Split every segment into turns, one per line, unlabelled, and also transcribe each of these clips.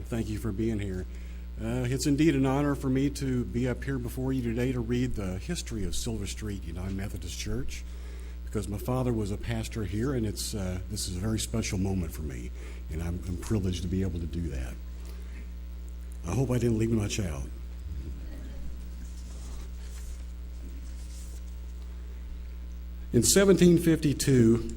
Thank you for being here. It's indeed an honor for me to be up here before you today to read the history of Silver Street United Methodist Church, because my father was a pastor here, and this is a very special moment for me, and I'm privileged to be able to do that. I hope I didn't leave much out. In 1752,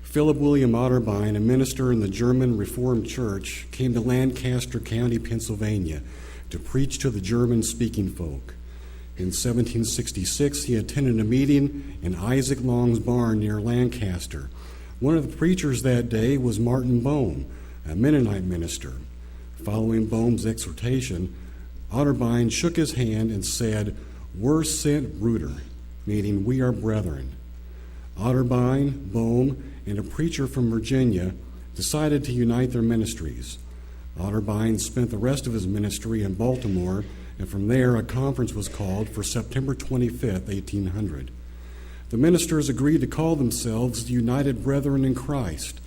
Philip William Otterbein, a minister in the German Reformed Church, came to Lancaster County, Pennsylvania, to preach to the German-speaking folk. In 1766, he attended a meeting in Isaac Long's barn near Lancaster. One of the preachers that day was Martin Bohm, a Mennonite minister. Following Bohm's exhortation, Otterbein shook his hand and said, "Wer sind Brüder," meaning "we are brethren." Otterbein, Bohm, and a preacher from Virginia decided to unite their ministries. Otterbein spent the rest of his ministry in Baltimore, and from there a conference was called for September 25, 1800. The ministers agreed to call themselves the United Brethren in Christ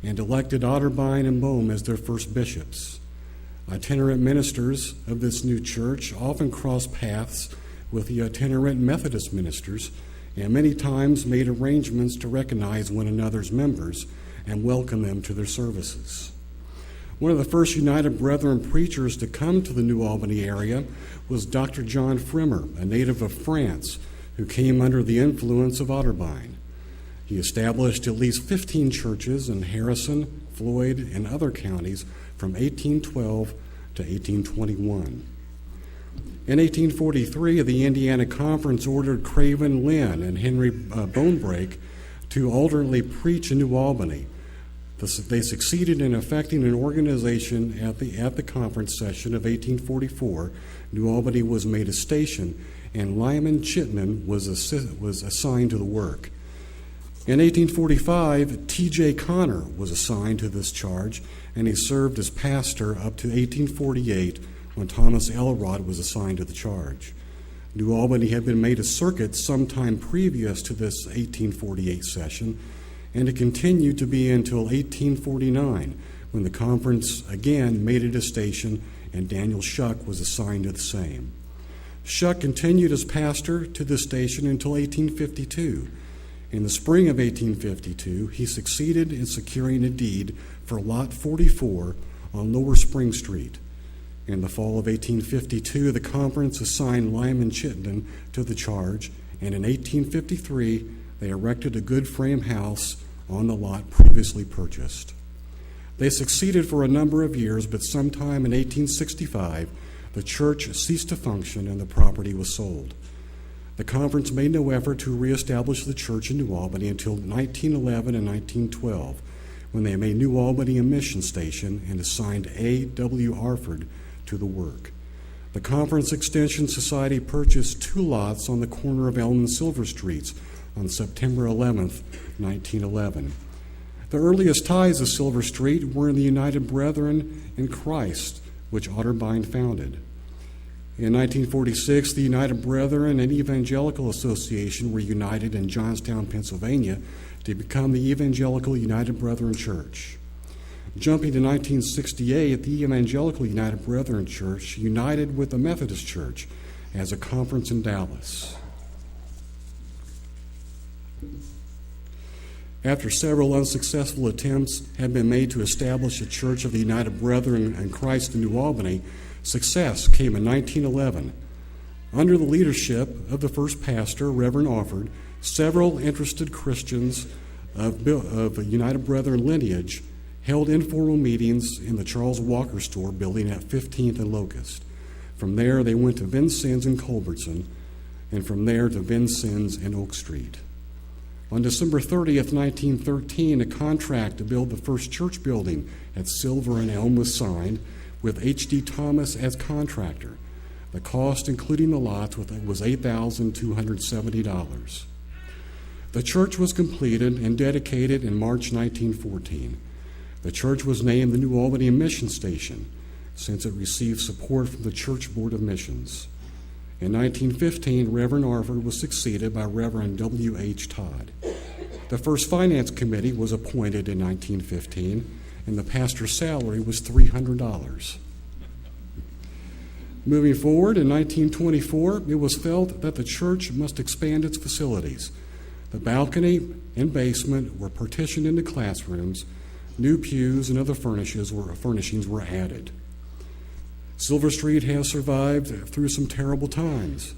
and elected Otterbein and Bohm as their first bishops. Itinerant ministers of this new church often crossed paths with the itinerant Methodist ministers, and many times made arrangements to recognize one another's members and welcome them to their services. One of the first United Brethren preachers to come to the New Albany area was Dr. John Frimer, a native of France, who came under the influence of Otterbein. He established at least 15 churches in Harrison, Floyd, and other counties from 1812 to 1821. In 1843, the Indiana Conference ordered Craven Lynn and Henry Bonebrake to alternately preach in New Albany. They succeeded in effecting an organization at the conference session of 1844. New Albany was made a station, and Lyman Chitman was assigned to the work. In 1845, T.J. Connor was assigned to this charge, and he served as pastor up to 1848, when Thomas Elrod was assigned to the charge. New Albany had been made a circuit sometime previous to this 1848 session, and it continued to be until 1849, when the conference again made it a station and Daniel Shuck was assigned to the same. Shuck continued as pastor to this station until 1852. In the spring of 1852, he succeeded in securing a deed for Lot 44 on Lower Spring Street. In the fall of 1852, the conference assigned Lyman Chittenden to the charge, and in 1853, they erected a good frame house on the lot previously purchased. They succeeded for a number of years, but sometime in 1865, the church ceased to function and the property was sold. The conference made no effort to reestablish the church in New Albany until 1911 and 1912, when they made New Albany a mission station and assigned A.W. Arford to the work. The Conference Extension Society purchased 2 lots on the corner of Elm and Silver Streets on September 11, 1911. The earliest ties of Silver Street were in the United Brethren in Christ, which Otterbein founded. In 1946, the United Brethren and Evangelical Association were united in Johnstown, Pennsylvania, to become the Evangelical United Brethren Church. Jumping to 1968, the Evangelical United Brethren Church united with the Methodist Church as a conference in Dallas. After several unsuccessful attempts had been made to establish a Church of the United Brethren in Christ in New Albany, success came in 1911. Under the leadership of the first pastor, Reverend Offord, several interested Christians of United Brethren lineage held informal meetings in the Charles Walker Store building at 15th and Locust. From there, they went to Vincennes and Culbertson, and from there to Vincennes and Oak Street. On December 30th, 1913, a contract to build the first church building at Silver and Elm was signed, with H.D. Thomas as contractor. The cost, including the lots, was $8,270. The church was completed and dedicated in March 1914. The church was named the New Albany Mission Station, since it received support from the Church Board of Missions. In 1915, Reverend Arford was succeeded by Reverend W.H. Todd. The first finance committee was appointed in 1915, and the pastor's salary was $300. Moving forward, in 1924, it was felt that the church must expand its facilities. The balcony and basement were partitioned into classrooms. New pews and other furnishings were added. Silver Street has survived through some terrible times.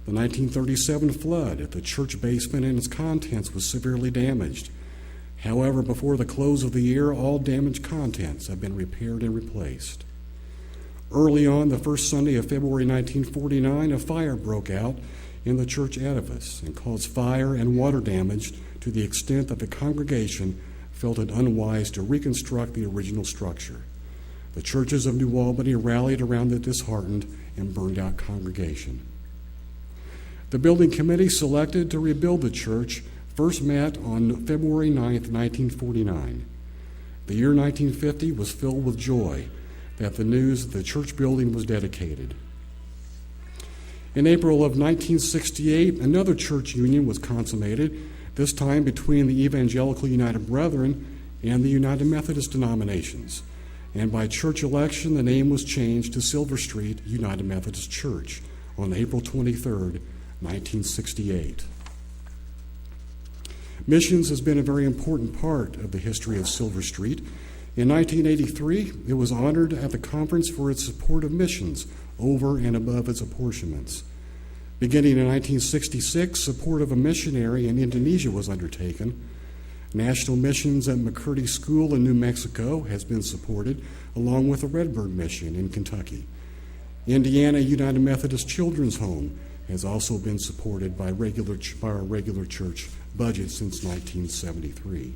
The 1937 flood at the church basement and its contents was severely damaged. However, before the close of the year, all damaged contents have been repaired and replaced. Early on, the first Sunday of February 1949, a fire broke out in the church edifice and caused fire and water damage to the extent that the congregation felt it unwise to reconstruct the original structure. The churches of New Albany rallied around the disheartened and burned-out congregation. The building committee selected to rebuild the church first met on February 9, 1949. The year 1950 was filled with joy that the news that the church building was dedicated. In April of 1968, another church union was consummated, this time between the Evangelical United Brethren and the United Methodist denominations. And by church election, the name was changed to Silver Street United Methodist Church on April 23, 1968. Missions has been a very important part of the history of Silver Street. In 1983, it was honored at the conference for its support of missions over and above its apportionments. Beginning in 1966, support of a missionary in Indonesia was undertaken. National missions at McCurdy School in New Mexico has been supported, along with a Redbird mission in Kentucky. Indiana United Methodist Children's Home has also been supported by our regular church budget since 1973.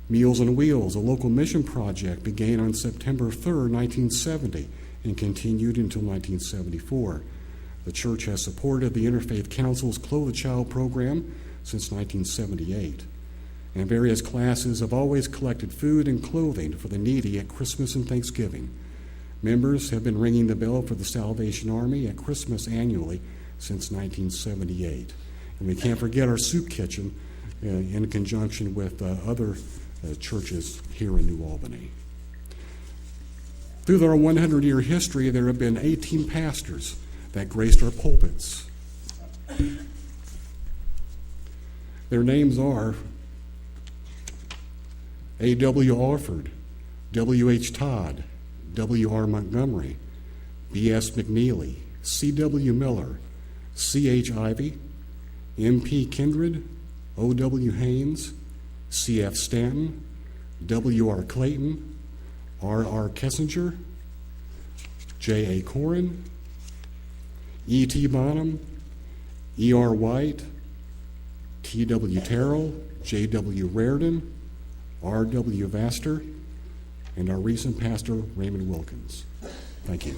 Meals on Wheels, a local mission project, began on September 3, 1970, and continued until 1974. The church has supported the Interfaith Council's Clothe a Child program since 1978. And various classes have always collected food and clothing for the needy at Christmas and Thanksgiving. Members have been ringing the bell for the Salvation Army at Christmas annually since 1978. And we can't forget our soup kitchen in conjunction with other churches here in New Albany. Through our 100-year history, there have been 18 pastors that graced our pulpits. Their names are A.W. Alford, W.H. Todd, W.R. Montgomery, B.S. McNeely, C.W. Miller, C.H. Ivy, M.P. Kindred, O.W. Haynes, C.F. Stanton, W.R. Clayton, R.R. Kessinger, J.A. Corin, E.T. Bonham, E.R. White, T.W. Terrell, J.W. Raridan, R.W. Vaster, and our recent pastor, Raymond Wilkins. Thank you.